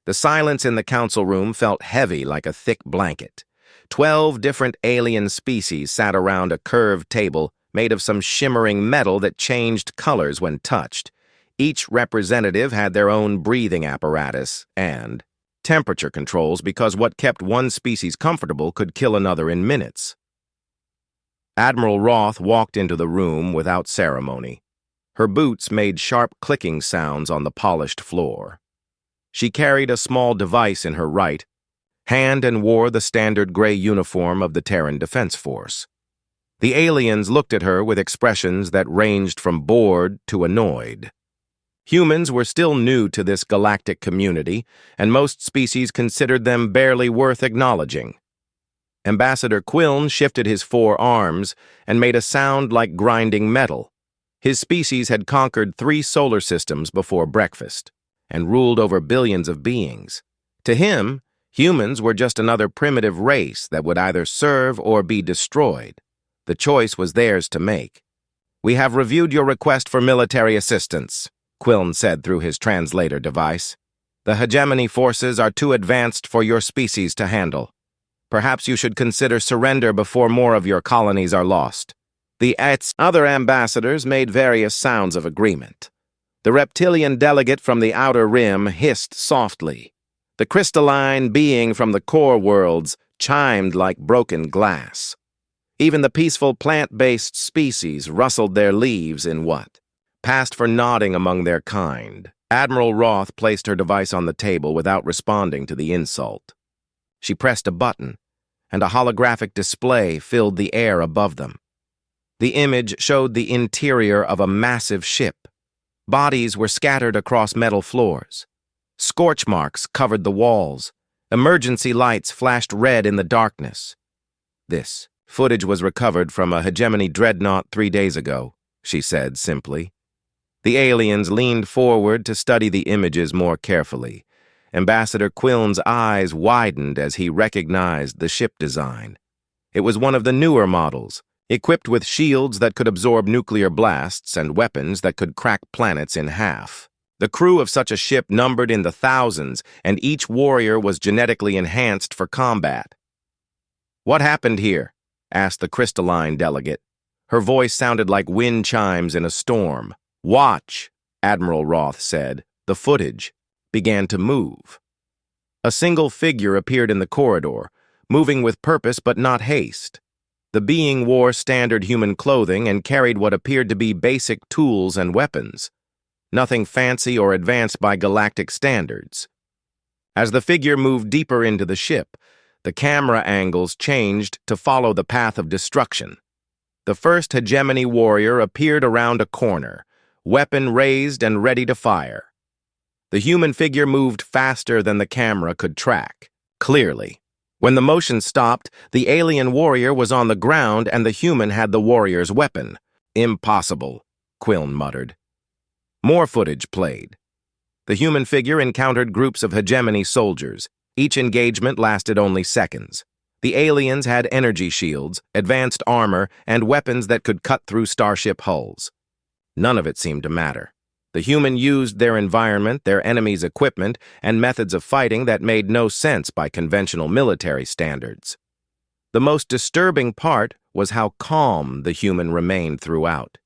The silence in the council room felt heavy like a thick blanket. 12 different alien species sat around a curved table made of some shimmering metal that changed colors when touched. Each representative had their own breathing apparatus and temperature controls because what kept one species comfortable could kill another in minutes. Admiral Roth walked into the room without ceremony. Her boots made sharp clicking sounds on the polished floor. She carried a small device in her right hand and wore the standard gray uniform of the Terran Defense Force. The aliens looked at her with expressions that ranged from bored to annoyed. Humans were still new to this galactic community, and most species considered them barely worth acknowledging. Ambassador Quillen shifted his 4 arms and made a sound like grinding metal. His species had conquered 3 solar systems before breakfast and ruled over billions of beings. To him, humans were just another primitive race that would either serve or be destroyed. The choice was theirs to make. "We have reviewed your request for military assistance," Quillen said through his translator device. "The hegemony forces are too advanced for your species to handle. Perhaps you should consider surrender before more of your colonies are lost." The other ambassadors made various sounds of agreement. The reptilian delegate from the outer rim hissed softly. The crystalline being from the core worlds chimed like broken glass. Even the peaceful plant-based species rustled their leaves in what passed for nodding among their kind. Admiral Roth placed her device on the table without responding to the insult. She pressed a button, and a holographic display filled the air above them. The image showed the interior of a massive ship. Bodies were scattered across metal floors. Scorch marks covered the walls. Emergency lights flashed red in the darkness. "This footage was recovered from a hegemony dreadnought 3 days ago," she said simply. The aliens leaned forward to study the images more carefully. Ambassador Quillen's eyes widened as he recognized the ship design. It was one of the newer models, equipped with shields that could absorb nuclear blasts and weapons that could crack planets in half. The crew of such a ship numbered in the thousands, and each warrior was genetically enhanced for combat. "What happened here?" asked the crystalline delegate. Her voice sounded like wind chimes in a storm. "Watch," Admiral Roth said. The footage began to move. A single figure appeared in the corridor, moving with purpose but not haste. The being wore standard human clothing and carried what appeared to be basic tools and weapons. Nothing fancy or advanced by galactic standards. As the figure moved deeper into the ship, the camera angles changed to follow the path of destruction. The first hegemony warrior appeared around a corner, weapon raised and ready to fire. The human figure moved faster than the camera could track, clearly. When the motion stopped, the alien warrior was on the ground and the human had the warrior's weapon. "Impossible," Quillen muttered. More footage played. The human figure encountered groups of hegemony soldiers. Each engagement lasted only seconds. The aliens had energy shields, advanced armor, and weapons that could cut through starship hulls. None of it seemed to matter. The human used their environment, their enemy's equipment, and methods of fighting that made no sense by conventional military standards. The most disturbing part was how calm the human remained throughout.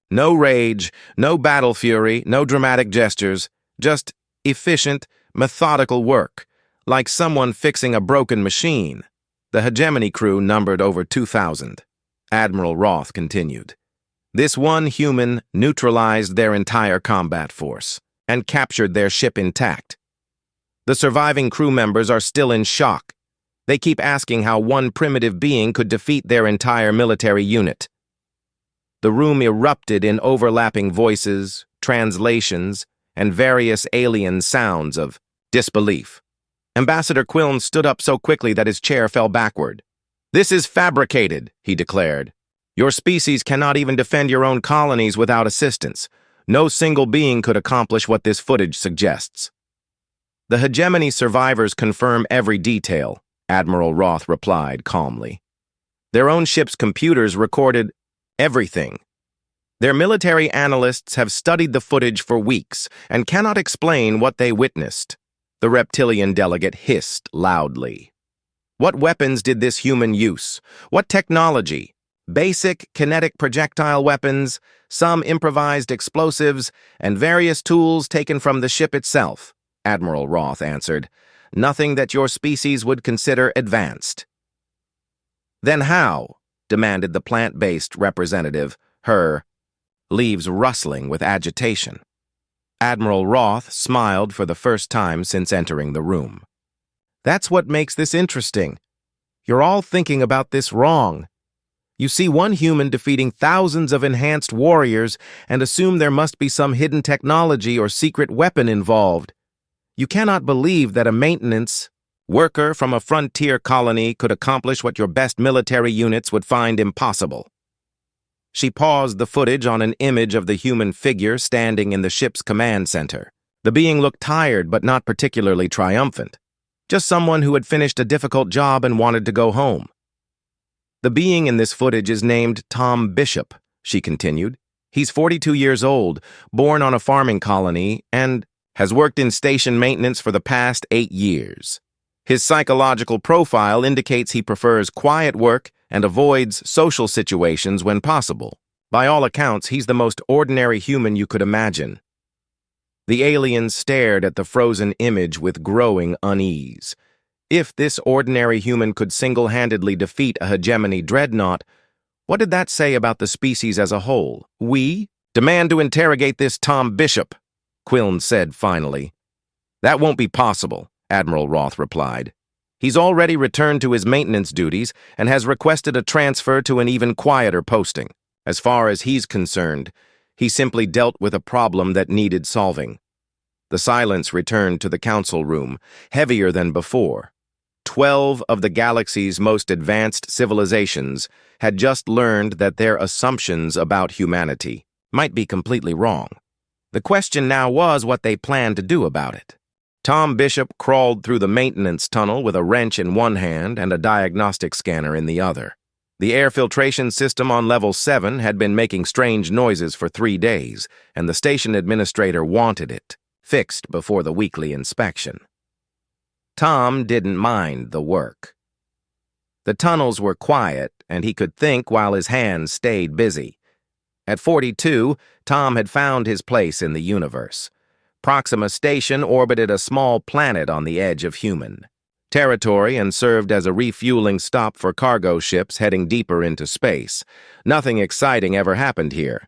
No rage, no battle fury, no dramatic gestures, just efficient, methodical work, like someone fixing a broken machine. The hegemony crew numbered over 2,000. Admiral Roth continued. This one human neutralized their entire combat force and captured their ship intact. The surviving crew members are still in shock. They keep asking how one primitive being could defeat their entire military unit. The room erupted in overlapping voices, translations, and various alien sounds of disbelief. Ambassador Quillen stood up so quickly that his chair fell backward. "This is fabricated," he declared. "Your species cannot even defend your own colonies without assistance. No single being could accomplish what this footage suggests." "The hegemony survivors confirm every detail," Admiral Roth replied calmly. "Their own ship's computers recorded everything. Their military analysts have studied the footage for weeks and cannot explain what they witnessed." The reptilian delegate hissed loudly. What weapons did this human use? What technology? Basic kinetic projectile weapons, some improvised explosives, and various tools taken from the ship itself, Admiral Roth answered. Nothing that your species would consider advanced. Then how? Demanded the plant-based representative, her leaves rustling with agitation. Admiral Roth smiled for the first time since entering the room. That's what makes this interesting. You're all thinking about this wrong. You see one human defeating thousands of enhanced warriors and assume there must be some hidden technology or secret weapon involved. You cannot believe that a maintenance worker from a frontier colony could accomplish what your best military units would find impossible. She paused the footage on an image of the human figure standing in the ship's command center. The being looked tired but not particularly triumphant. Just someone who had finished a difficult job and wanted to go home. The being in this footage is named Tom Bishop, she continued. He's 42 years old, born on a farming colony, and has worked in station maintenance for the past 8 years. His psychological profile indicates he prefers quiet work and avoids social situations when possible. By all accounts, he's the most ordinary human you could imagine. The alien stared at the frozen image with growing unease. If this ordinary human could single-handedly defeat a hegemony dreadnought, what did that say about the species as a whole? We demand to interrogate this Tom Bishop, Quillen said finally. That won't be possible, Admiral Roth replied. He's already returned to his maintenance duties and has requested a transfer to an even quieter posting. As far as he's concerned, he simply dealt with a problem that needed solving. The silence returned to the council room, heavier than before. 12 of the galaxy's most advanced civilizations had just learned that their assumptions about humanity might be completely wrong. The question now was what they planned to do about it. Tom Bishop crawled through the maintenance tunnel with a wrench in one hand and a diagnostic scanner in the other. The air filtration system on level 7 had been making strange noises for 3 days, and the station administrator wanted it fixed before the weekly inspection. Tom didn't mind the work. The tunnels were quiet, and he could think while his hands stayed busy. At 42, Tom had found his place in the universe. Proxima Station orbited a small planet on the edge of human territory and served as a refueling stop for cargo ships heading deeper into space. Nothing exciting ever happened here.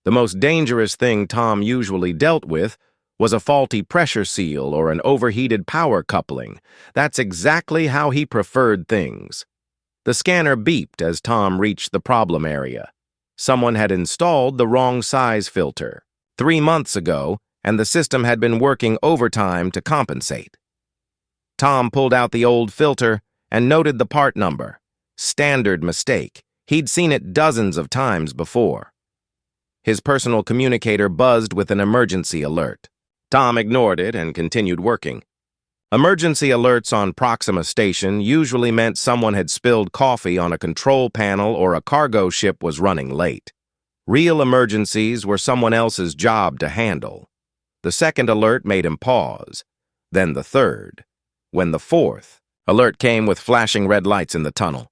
The most dangerous thing Tom usually dealt with was a faulty pressure seal or an overheated power coupling. That's exactly how he preferred things. The scanner beeped as Tom reached the problem area. Someone had installed the wrong size filter 3 months ago, and the system had been working overtime to compensate. Tom pulled out the old filter and noted the part number. Standard mistake. He'd seen it dozens of times before. His personal communicator buzzed with an emergency alert. Tom ignored it and continued working. Emergency alerts on Proxima Station usually meant someone had spilled coffee on a control panel or a cargo ship was running late. Real emergencies were someone else's job to handle. The second alert made him pause, then the third. When the fourth alert came with flashing red lights in the tunnel,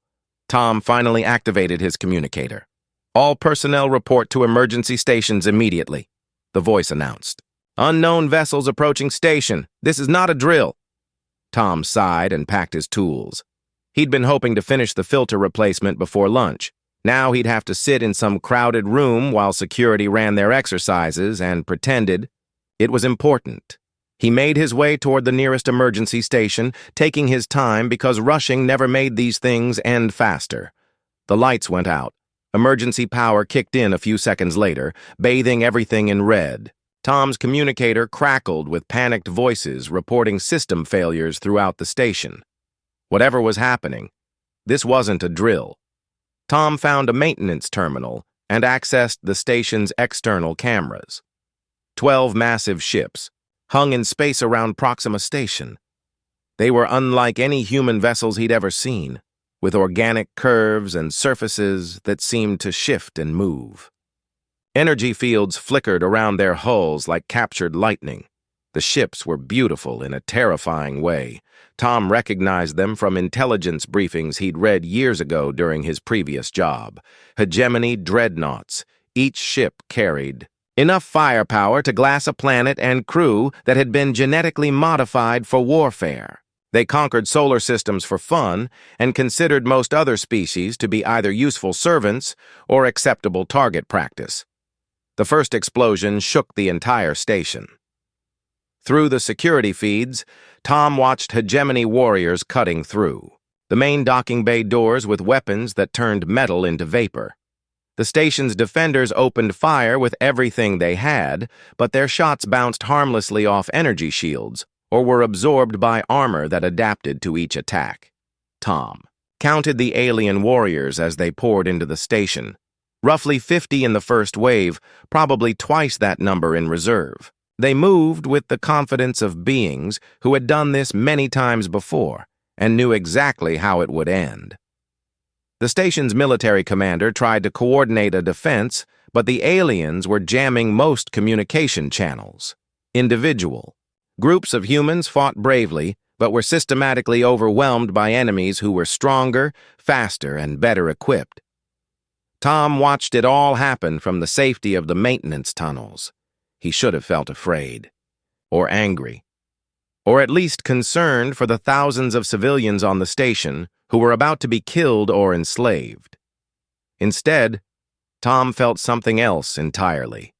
Tom finally activated his communicator. All personnel report to emergency stations immediately, the voice announced. Unknown vessels approaching station. This is not a drill. Tom sighed and packed his tools. He'd been hoping to finish the filter replacement before lunch. Now he'd have to sit in some crowded room while security ran their exercises and pretended it was important. He made his way toward the nearest emergency station, taking his time because rushing never made these things end faster. The lights went out. Emergency power kicked in a few seconds later, bathing everything in red. Tom's communicator crackled with panicked voices reporting system failures throughout the station. Whatever was happening, this wasn't a drill. Tom found a maintenance terminal and accessed the station's external cameras. 12 massive ships hung in space around Proxima Station. They were unlike any human vessels he'd ever seen, with organic curves and surfaces that seemed to shift and move. Energy fields flickered around their hulls like captured lightning. The ships were beautiful in a terrifying way. Tom recognized them from intelligence briefings he'd read years ago during his previous job. Hegemony dreadnoughts. Each ship carried enough firepower to glass a planet and crew that had been genetically modified for warfare. They conquered solar systems for fun and considered most other species to be either useful servants or acceptable target practice. The first explosion shook the entire station. Through the security feeds, Tom watched hegemony warriors cutting through the main docking bay doors with weapons that turned metal into vapor. The station's defenders opened fire with everything they had, but their shots bounced harmlessly off energy shields or were absorbed by armor that adapted to each attack. Tom counted the alien warriors as they poured into the station. Roughly 50 in the first wave, probably twice that number in reserve. They moved with the confidence of beings who had done this many times before and knew exactly how it would end. The station's military commander tried to coordinate a defense, but the aliens were jamming most communication channels. Individual groups of humans fought bravely, but were systematically overwhelmed by enemies who were stronger, faster, and better equipped. Tom watched it all happen from the safety of the maintenance tunnels. He should have felt afraid, or angry, or at least concerned for the thousands of civilians on the station who were about to be killed or enslaved. Instead, Tom felt something else entirely.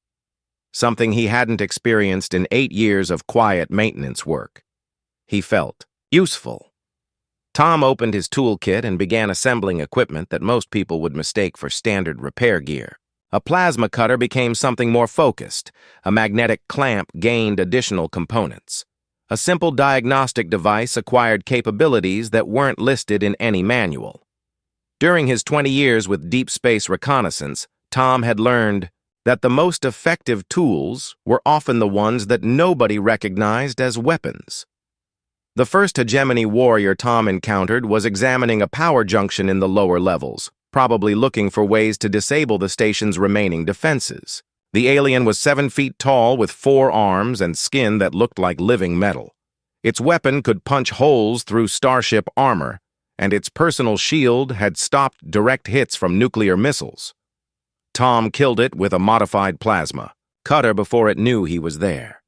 Something he hadn't experienced in 8 years of quiet maintenance work. He felt useful. Tom opened his toolkit and began assembling equipment that most people would mistake for standard repair gear. A plasma cutter became something more focused. A magnetic clamp gained additional components. A simple diagnostic device acquired capabilities that weren't listed in any manual. During his 20 years with deep space reconnaissance, Tom had learned that the most effective tools were often the ones that nobody recognized as weapons. The first hegemony warrior Tom encountered was examining a power junction in the lower levels, probably looking for ways to disable the station's remaining defenses. The alien was 7 feet tall with 4 arms and skin that looked like living metal. Its weapon could punch holes through starship armor, and its personal shield had stopped direct hits from nuclear missiles. Tom killed it with a modified plasma cutter before it knew he was there.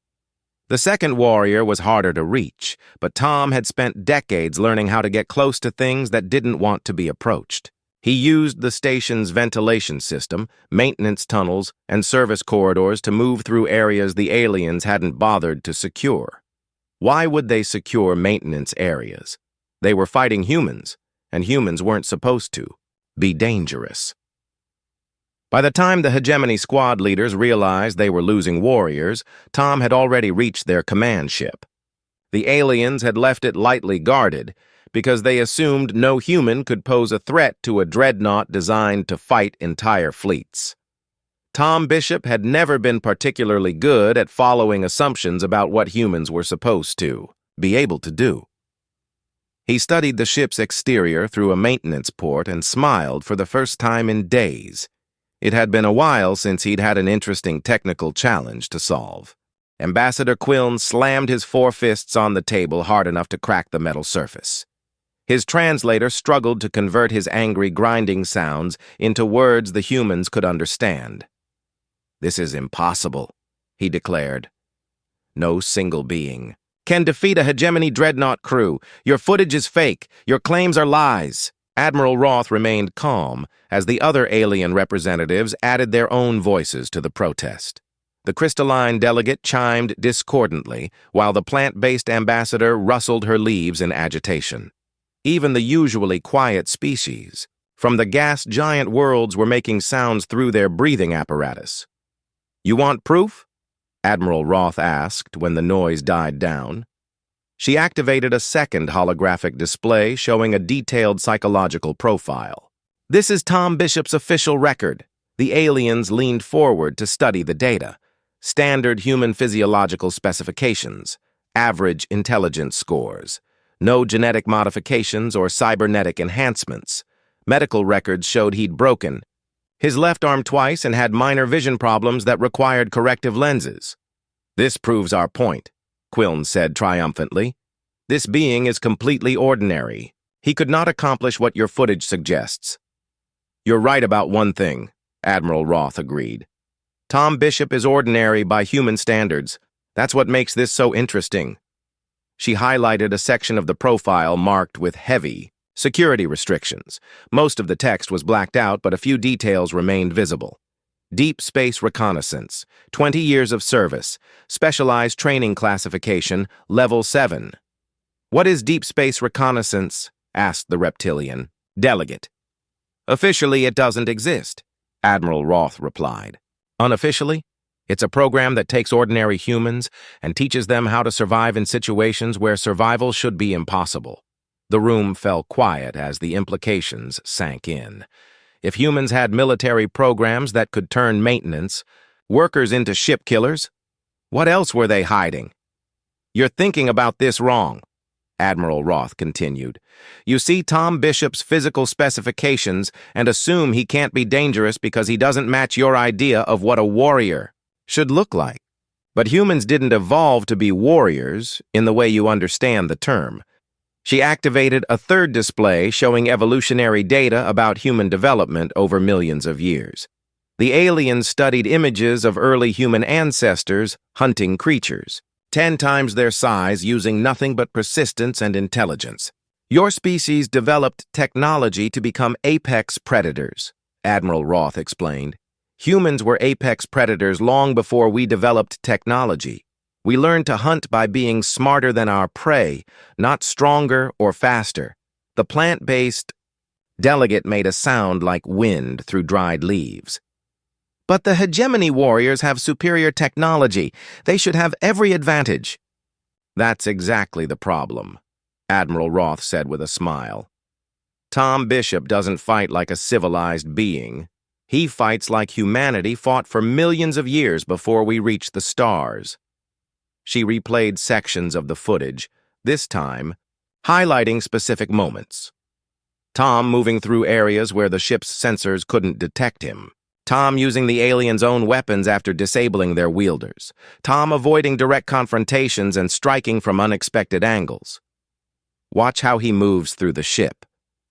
The second warrior was harder to reach, but Tom had spent decades learning how to get close to things that didn't want to be approached. He used the station's ventilation system, maintenance tunnels, and service corridors to move through areas the aliens hadn't bothered to secure. Why would they secure maintenance areas? They were fighting humans, and humans weren't supposed to be dangerous. By the time the hegemony squad leaders realized they were losing warriors, Tom had already reached their command ship. The aliens had left it lightly guarded because they assumed no human could pose a threat to a dreadnought designed to fight entire fleets. Tom Bishop had never been particularly good at following assumptions about what humans were supposed to be able to do. He studied the ship's exterior through a maintenance port and smiled for the first time in days. It had been a while since he'd had an interesting technical challenge to solve. Ambassador Quillen slammed his 4 fists on the table hard enough to crack the metal surface. His translator struggled to convert his angry grinding sounds into words the humans could understand. "This is impossible," he declared. "No single being can defeat a hegemony dreadnought crew. Your footage is fake. Your claims are lies." Admiral Roth remained calm as the other alien representatives added their own voices to the protest. The crystalline delegate chimed discordantly, while the plant-based ambassador rustled her leaves in agitation. Even the usually quiet species from the gas giant worlds were making sounds through their breathing apparatus. "You want proof?" Admiral Roth asked when the noise died down. She activated a second holographic display showing a detailed psychological profile. "This is Tom Bishop's official record." The aliens leaned forward to study the data. Standard human physiological specifications, average intelligence scores, no genetic modifications or cybernetic enhancements. Medical records showed he'd broken his left arm twice and had minor vision problems that required corrective lenses. "This proves our point," Quillen said triumphantly. "This being is completely ordinary. He could not accomplish what your footage suggests." "You're right about one thing," Admiral Roth agreed. "Tom Bishop is ordinary by human standards. That's what makes this so interesting." She highlighted a section of the profile marked with heavy security restrictions. Most of the text was blacked out, but a few details remained visible. Deep Space Reconnaissance, 20 years of service, specialized training classification, Level 7. "What is Deep Space Reconnaissance?" asked the reptilian. "Delegate." "Officially, it doesn't exist," Admiral Roth replied. "Unofficially, it's a program that takes ordinary humans and teaches them how to survive in situations where survival should be impossible." The room fell quiet as the implications sank in. If humans had military programs that could turn maintenance workers into ship killers, what else were they hiding? "You're thinking about this wrong," Admiral Roth continued. "You see Tom Bishop's physical specifications and assume he can't be dangerous because he doesn't match your idea of what a warrior should look like. But humans didn't evolve to be warriors in the way you understand the term." She activated a third display showing evolutionary data about human development over millions of years. The aliens studied images of early human ancestors hunting creatures, 10 times their size, using nothing but persistence and intelligence. "Your species developed technology to become apex predators," Admiral Roth explained. "Humans were apex predators long before we developed technology. We learned to hunt by being smarter than our prey, not stronger or faster. The plant-based..." Delegate made a sound like wind through dried leaves. "But the hegemony warriors have superior technology. They should have every advantage." "That's exactly the problem," Admiral Roth said with a smile. "Tom Bishop doesn't fight like a civilized being. He fights like humanity fought for millions of years before we reached the stars." She replayed sections of the footage, this time highlighting specific moments. Tom moving through areas where the ship's sensors couldn't detect him. Tom using the aliens' own weapons after disabling their wielders. Tom avoiding direct confrontations and striking from unexpected angles. "Watch how he moves through the ship,"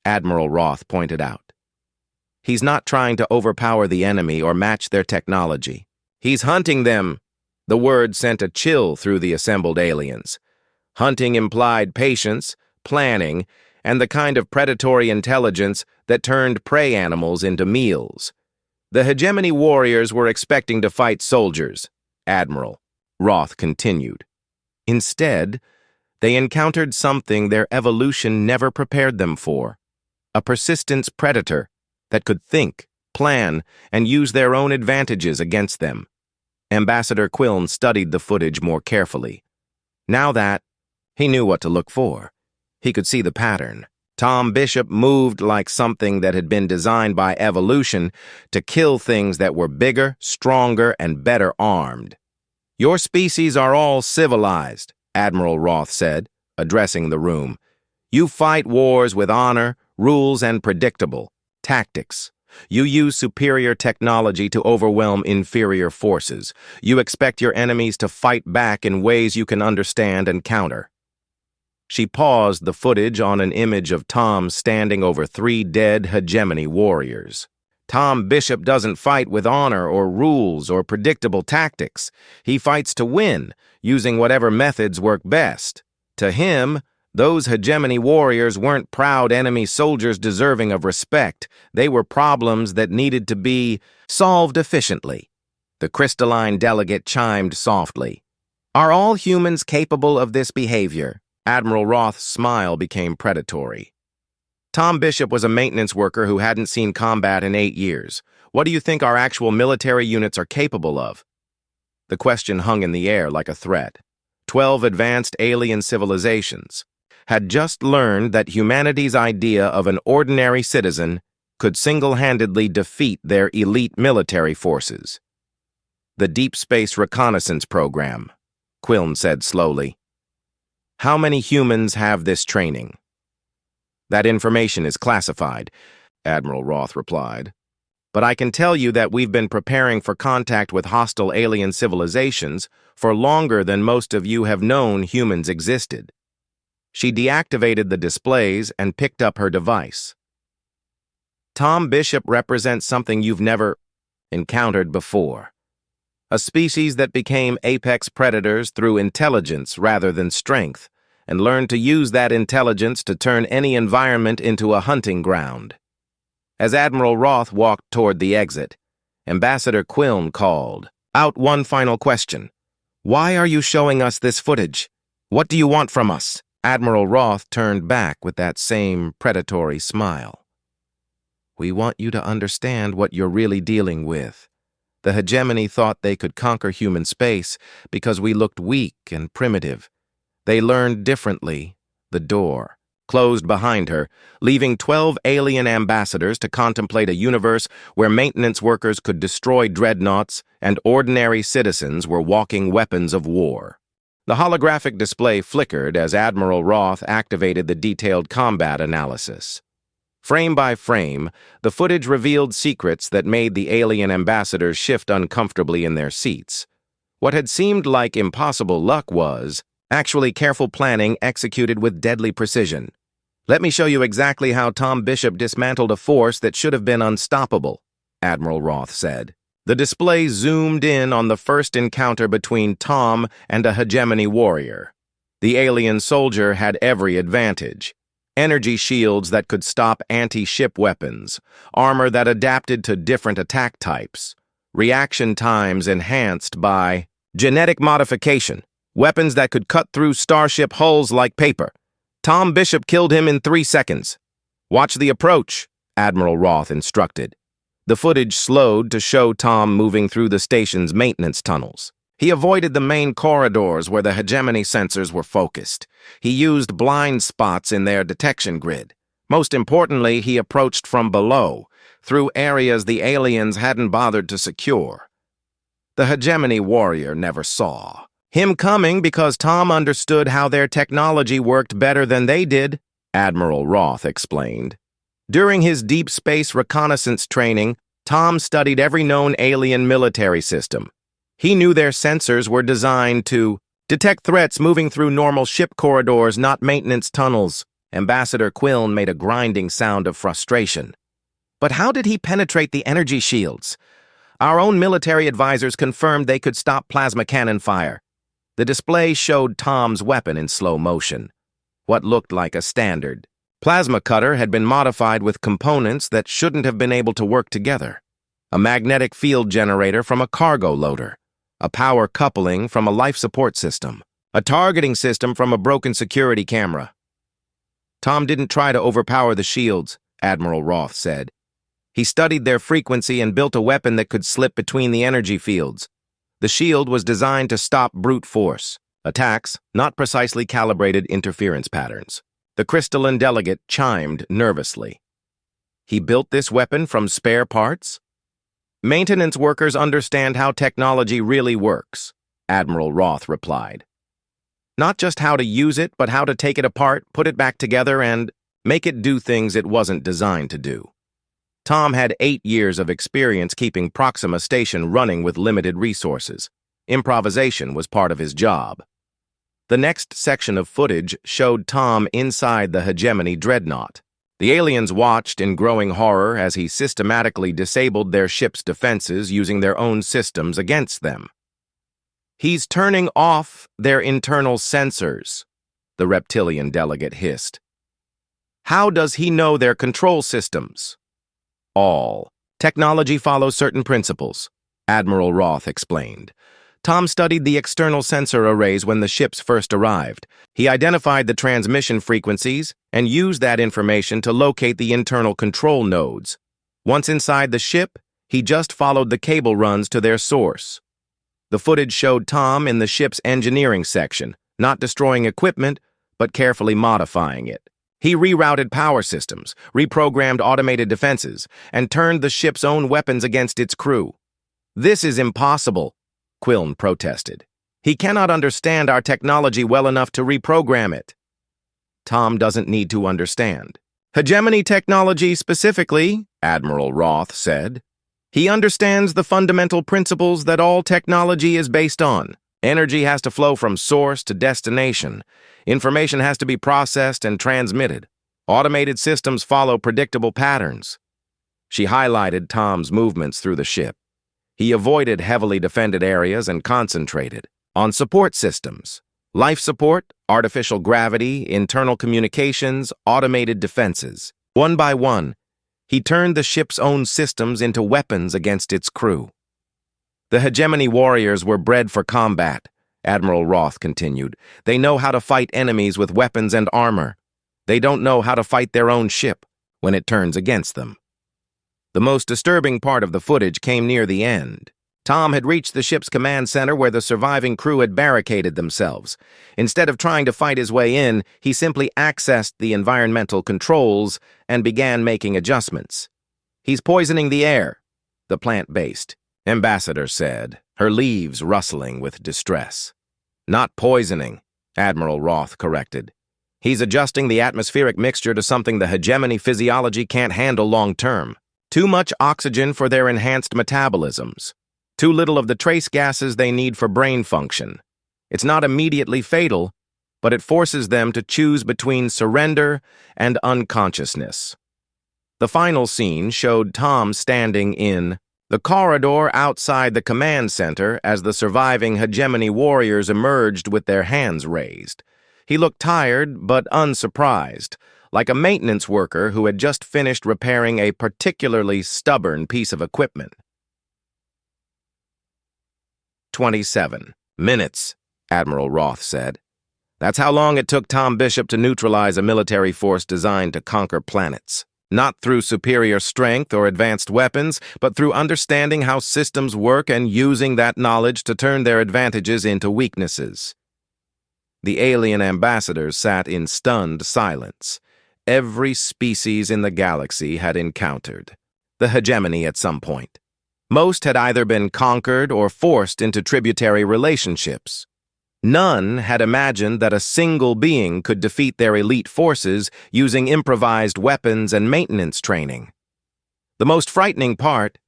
Admiral Roth pointed out. "He's not trying to overpower the enemy or match their technology. He's hunting them." The word sent a chill through the assembled aliens. Hunting implied patience, planning, and the kind of predatory intelligence that turned prey animals into meals. "The hegemony warriors were expecting to fight soldiers," Admiral Roth continued. "Instead, they encountered something their evolution never prepared them for. A persistence predator that could think, plan, and use their own advantages against them." Ambassador Quillen studied the footage more carefully. Now that he knew what to look for, he could see the pattern. Tom Bishop moved like something that had been designed by evolution to kill things that were bigger, stronger, and better armed. "Your species are all civilized," Admiral Roth said, addressing the room. "You fight wars with honor, rules, and predictable tactics. You use superior technology to overwhelm inferior forces. You expect your enemies to fight back in ways you can understand and counter." She paused the footage on an image of Tom standing over 3 dead hegemony warriors. "Tom Bishop doesn't fight with honor or rules or predictable tactics. He fights to win, using whatever methods work best. To him, those hegemony warriors weren't proud enemy soldiers deserving of respect. They were problems that needed to be solved efficiently." The crystalline delegate chimed softly. "Are all humans capable of this behavior?" Admiral Roth's smile became predatory. "Tom Bishop was a maintenance worker who hadn't seen combat in 8 years. What do you think our actual military units are capable of?" The question hung in the air like a threat. 12 advanced alien civilizations had just learned that humanity's idea of an ordinary citizen could single-handedly defeat their elite military forces. "The Deep Space Reconnaissance Program," Quillen said slowly. "How many humans have this training?" "That information is classified," Admiral Roth replied. but I can tell you that we've been preparing for contact with hostile alien civilizations for longer than most of you have known humans existed." She deactivated the displays and picked up her device. "Tom Bishop represents something you've never encountered before. A species that became apex predators through intelligence rather than strength, and learned to use that intelligence to turn any environment into a hunting ground." As Admiral Roth walked toward the exit, Ambassador Quillen called out one final question. "Why are you showing us this footage? What do you want from us?" Admiral Roth turned back with that same predatory smile. "We want you to understand what you're really dealing with. The hegemony thought they could conquer human space because we looked weak and primitive. They learned differently." The door closed behind her, leaving 12 alien ambassadors to contemplate a universe where maintenance workers could destroy dreadnoughts and ordinary citizens were walking weapons of war. The holographic display flickered as Admiral Roth activated the detailed combat analysis. Frame by frame, the footage revealed secrets that made the alien ambassadors shift uncomfortably in their seats. What had seemed like impossible luck was actually careful planning executed with deadly precision. "Let me show you exactly how Tom Bishop dismantled a force that should have been unstoppable," Admiral Roth said. The display zoomed in on the first encounter between Tom and a hegemony warrior. The alien soldier had every advantage. Energy shields that could stop anti-ship weapons, armor that adapted to different attack types, reaction times enhanced by genetic modification, weapons that could cut through starship hulls like paper. Tom Bishop killed him in 3 seconds. "Watch the approach," Admiral Roth instructed. The footage slowed to show Tom moving through the station's maintenance tunnels. He avoided the main corridors where the hegemony sensors were focused. He used blind spots in their detection grid. Most importantly, he approached from below, through areas the aliens hadn't bothered to secure. The hegemony warrior never saw him coming because Tom understood how their technology worked better than they did, Admiral Roth explained. During his deep space reconnaissance training, Tom studied every known alien military system. He knew their sensors were designed to detect threats moving through normal ship corridors, not maintenance tunnels. Ambassador Quillen made a grinding sound of frustration. But how did he penetrate the energy shields? Our own military advisors confirmed they could stop plasma cannon fire. The display showed Tom's weapon in slow motion. What looked like a standard plasma cutter had been modified with components that shouldn't have been able to work together. A magnetic field generator from a cargo loader, a power coupling from a life support system, a targeting system from a broken security camera. Tom didn't try to overpower the shields, Admiral Roth said. He studied their frequency and built a weapon that could slip between the energy fields. The shield was designed to stop brute force attacks, not precisely calibrated interference patterns. The crystalline delegate chimed nervously. He built this weapon from spare parts? Maintenance workers understand how technology really works, Admiral Roth replied. Not just how to use it, but how to take it apart, put it back together, and make it do things it wasn't designed to do. Tom had 8 years of experience keeping Proxima Station running with limited resources. Improvisation was part of his job. The next section of footage showed Tom inside the hegemony dreadnought. The aliens watched in growing horror as he systematically disabled their ship's defenses using their own systems against them. "He's turning off their internal sensors," the reptilian delegate hissed. "How does he know their control systems?" "All technology follows certain principles," Admiral Roth explained. Tom studied the external sensor arrays when the ships first arrived. He identified the transmission frequencies and used that information to locate the internal control nodes. Once inside the ship, he just followed the cable runs to their source. The footage showed Tom in the ship's engineering section, not destroying equipment, but carefully modifying it. He rerouted power systems, reprogrammed automated defenses, and turned the ship's own weapons against its crew. "This is impossible," Quillen protested. "He cannot understand our technology well enough to reprogram it." "Tom doesn't need to understand hegemony technology specifically," Admiral Roth said. He understands the fundamental principles that all technology is based on. Energy has to flow from source to destination. Information has to be processed and transmitted. Automated systems follow predictable patterns. She highlighted Tom's movements through the ship. He avoided heavily defended areas and concentrated on support systems. Life support, artificial gravity, internal communications, automated defenses. One by one, he turned the ship's own systems into weapons against its crew. The hegemony warriors were bred for combat, Admiral Roth continued. They know how to fight enemies with weapons and armor. They don't know how to fight their own ship when it turns against them. The most disturbing part of the footage came near the end. Tom had reached the ship's command center where the surviving crew had barricaded themselves. Instead of trying to fight his way in, he simply accessed the environmental controls and began making adjustments. "He's poisoning the air," the plant-based ambassador said, her leaves rustling with distress. "Not poisoning," Admiral Roth corrected. "He's adjusting the atmospheric mixture to something the hegemony physiology can't handle long-term. Too much oxygen for their enhanced metabolisms. Too little of the trace gases they need for brain function. It's not immediately fatal, but it forces them to choose between surrender and unconsciousness." The final scene showed Tom standing in the corridor outside the command center as the surviving hegemony warriors emerged with their hands raised. He looked tired but unsurprised, like a maintenance worker who had just finished repairing a particularly stubborn piece of equipment. 27 minutes, Admiral Roth said. That's how long it took Tom Bishop to neutralize a military force designed to conquer planets. Not through superior strength or advanced weapons, but through understanding how systems work and using that knowledge to turn their advantages into weaknesses. The alien ambassadors sat in stunned silence. Every species in the galaxy had encountered the hegemony at some point. Most had either been conquered or forced into tributary relationships. None had imagined that a single being could defeat their elite forces using improvised weapons and maintenance training. The most frightening part,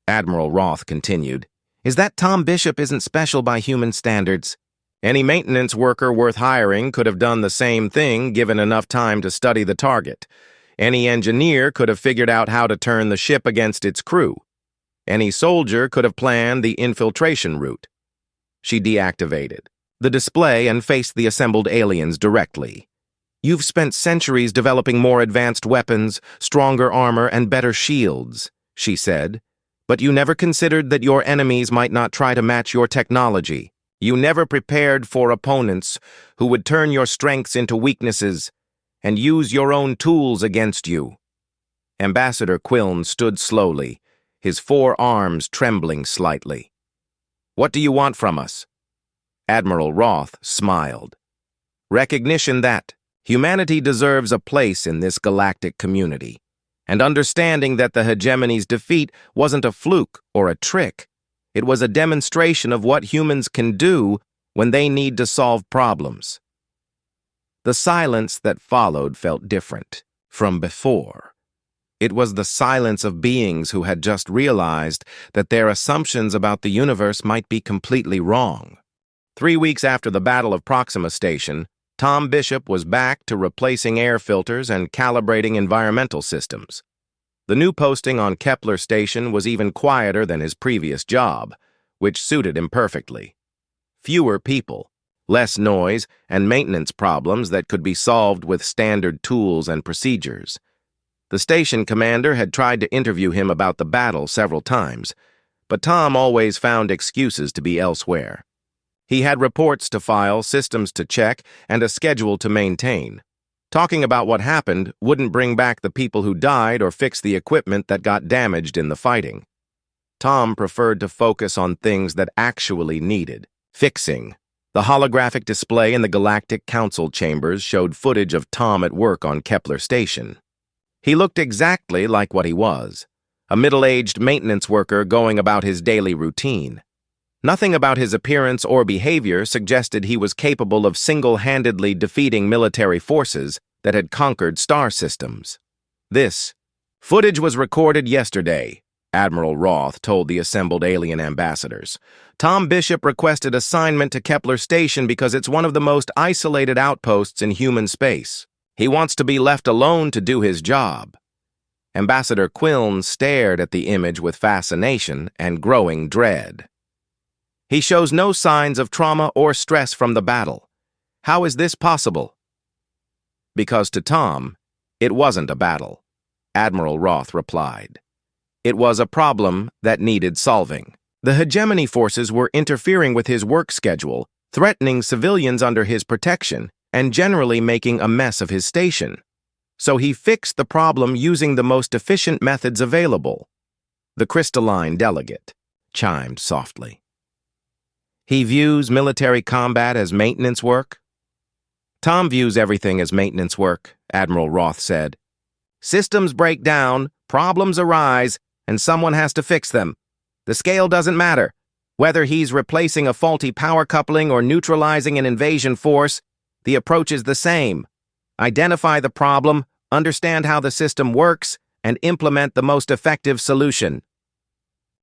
Admiral Roth continued, is that Tom Bishop isn't special by human standards. Any maintenance worker worth hiring could have done the same thing given enough time to study the target. Any engineer could have figured out how to turn the ship against its crew. Any soldier could have planned the infiltration route. She deactivated the display and faced the assembled aliens directly. "You've spent centuries developing more advanced weapons, stronger armor, and better shields," she said. "But you never considered that your enemies might not try to match your technology. You never prepared for opponents who would turn your strengths into weaknesses and use your own tools against you." Ambassador Quillen stood slowly, his forearms trembling slightly. "What do you want from us?" Admiral Roth smiled. "Recognition that humanity deserves a place in this galactic community, and understanding that the hegemony's defeat wasn't a fluke or a trick. It was a demonstration of what humans can do when they need to solve problems." The silence that followed felt different from before. It was the silence of beings who had just realized that their assumptions about the universe might be completely wrong. 3 weeks after the Battle of Proxima Station, Tom Bishop was back to replacing air filters and calibrating environmental systems. The new posting on Kepler Station was even quieter than his previous job, which suited him perfectly. Fewer people, less noise, and maintenance problems that could be solved with standard tools and procedures. The station commander had tried to interview him about the battle several times, but Tom always found excuses to be elsewhere. He had reports to file, systems to check, and a schedule to maintain. Talking about what happened wouldn't bring back the people who died or fix the equipment that got damaged in the fighting. Tom preferred to focus on things that actually needed fixing. The holographic display in the Galactic Council chambers showed footage of Tom at work on Kepler Station. He looked exactly like what he was, a middle-aged maintenance worker going about his daily routine. Nothing about his appearance or behavior suggested he was capable of single-handedly defeating military forces that had conquered star systems. This footage was recorded yesterday, Admiral Roth told the assembled alien ambassadors. Tom Bishop requested assignment to Kepler Station because it's one of the most isolated outposts in human space. He wants to be left alone to do his job. Ambassador Quillen stared at the image with fascination and growing dread. He shows no signs of trauma or stress from the battle. How is this possible? Because to Tom, it wasn't a battle, Admiral Roth replied. It was a problem that needed solving. The hegemony forces were interfering with his work schedule, threatening civilians under his protection, and generally making a mess of his station. So he fixed the problem using the most efficient methods available. The crystalline delegate chimed softly. He views military combat as maintenance work? Tom views everything as maintenance work, Admiral Roth said. Systems break down, problems arise, and someone has to fix them. The scale doesn't matter. Whether he's replacing a faulty power coupling or neutralizing an invasion force, the approach is the same. Identify the problem, understand how the system works, and implement the most effective solution.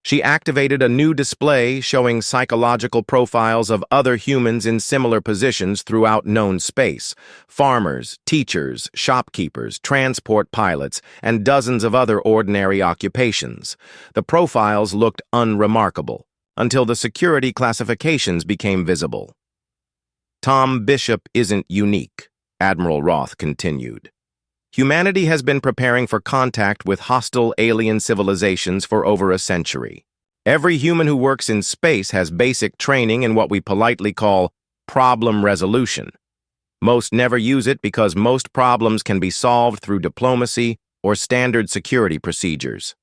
She activated a new display showing psychological profiles of other humans in similar positions throughout known space: farmers, teachers, shopkeepers, transport pilots, and dozens of other ordinary occupations. The profiles looked unremarkable until the security classifications became visible. Tom Bishop isn't unique, Admiral Roth continued. Humanity has been preparing for contact with hostile alien civilizations for over a century. Every human who works in space has basic training in what we politely call problem resolution. Most never use it because most problems can be solved through diplomacy or standard security procedures.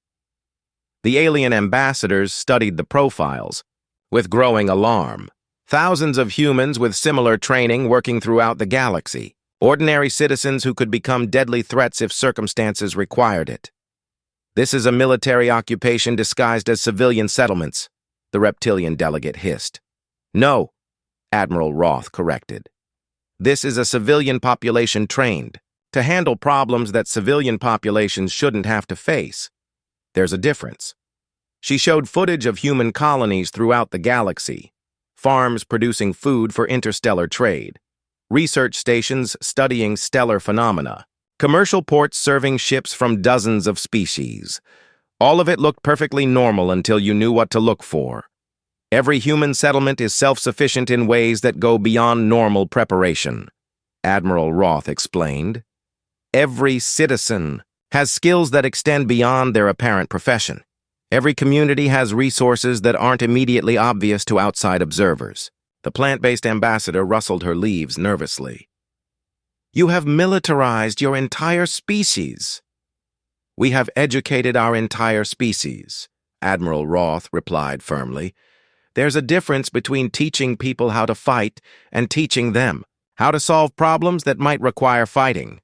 The alien ambassadors studied the profiles with growing alarm. Thousands of humans with similar training working throughout the galaxy. Ordinary citizens who could become deadly threats if circumstances required it. This is a military occupation disguised as civilian settlements, the reptilian delegate hissed. No, Admiral Roth corrected. This is a civilian population trained to handle problems that civilian populations shouldn't have to face. There's a difference. She showed footage of human colonies throughout the galaxy, farms producing food for interstellar trade, research stations studying stellar phenomena, commercial ports serving ships from dozens of species. All of it looked perfectly normal until you knew what to look for. Every human settlement is self-sufficient in ways that go beyond normal preparation, Admiral Roth explained. Every citizen has skills that extend beyond their apparent profession. Every community has resources that aren't immediately obvious to outside observers. The plant-based ambassador rustled her leaves nervously. You have militarized your entire species. We have educated our entire species, Admiral Roth replied firmly. There's a difference between teaching people how to fight and teaching them how to solve problems that might require fighting.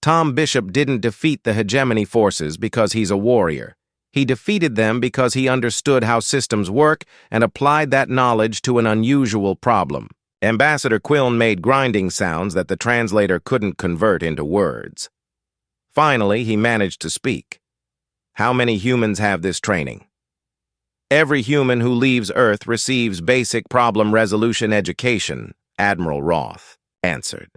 Tom Bishop didn't defeat the hegemony forces because he's a warrior. He defeated them because he understood how systems work and applied that knowledge to an unusual problem. Ambassador Quillen made grinding sounds that the translator couldn't convert into words. Finally, he managed to speak. How many humans have this training? Every human who leaves Earth receives basic problem resolution education, Admiral Roth answered.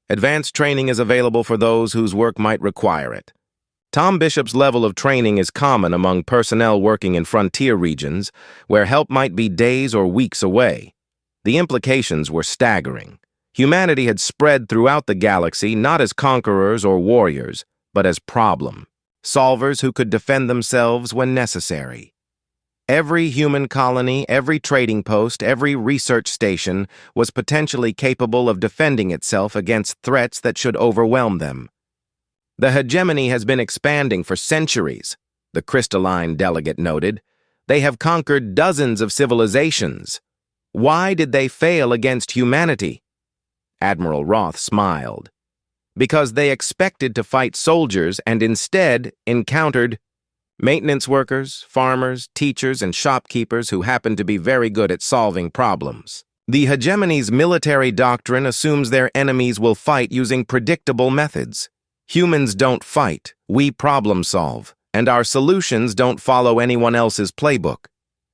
Advanced training is available for those whose work might require it. Tom Bishop's level of training is common among personnel working in frontier regions, where help might be days or weeks away. The implications were staggering. Humanity had spread throughout the galaxy not as conquerors or warriors, but as problem solvers who could defend themselves when necessary. Every human colony, every trading post, every research station was potentially capable of defending itself against threats that should overwhelm them. The hegemony has been expanding for centuries, the crystalline delegate noted. They have conquered dozens of civilizations. Why did they fail against humanity? Admiral Roth smiled. Because they expected to fight soldiers and instead encountered maintenance workers, farmers, teachers, and shopkeepers who happened to be very good at solving problems. The hegemony's military doctrine assumes their enemies will fight using predictable methods. Humans don't fight, we problem solve, And our solutions don't follow anyone else's playbook.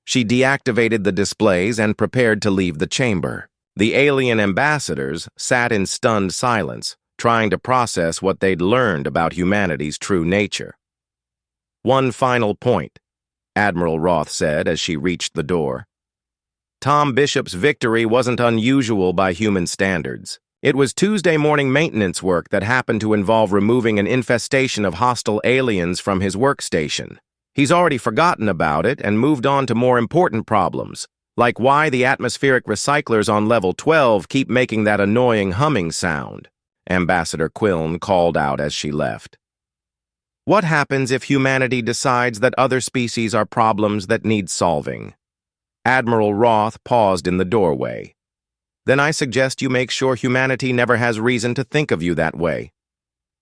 She deactivated the displays and prepared to leave the chamber. The alien ambassadors sat in stunned silence, trying to process what they'd learned about humanity's true nature. "One final point," Admiral Roth said as she reached the door. Tom Bishop's victory wasn't unusual by human standards. It was Tuesday morning maintenance work that happened to involve removing an infestation of hostile aliens from his workstation. He's already forgotten about it and moved on to more important problems, like why the atmospheric recyclers on level 12 keep making that annoying humming sound, Ambassador Quillen called out as she left. What happens if humanity decides that other species are problems that need solving? Admiral Roth paused in the doorway. Then I suggest you make sure humanity never has reason to think of you that way.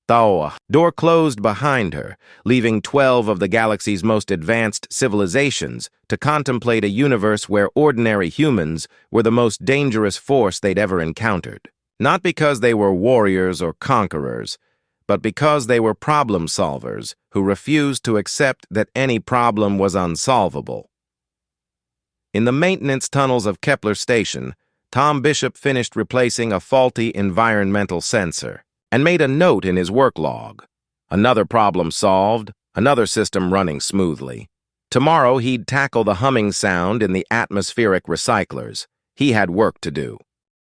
The door closed behind her, leaving 12 of the galaxy's most advanced civilizations to contemplate a universe where ordinary humans were the most dangerous force they'd ever encountered. Not because they were warriors or conquerors, but because they were problem solvers who refused to accept that any problem was unsolvable. In the maintenance tunnels of Kepler Station, Tom Bishop finished replacing a faulty environmental sensor and made a note in his work log. Another problem solved, another system running smoothly. Tomorrow he'd tackle the humming sound in the atmospheric recyclers. He had work to do.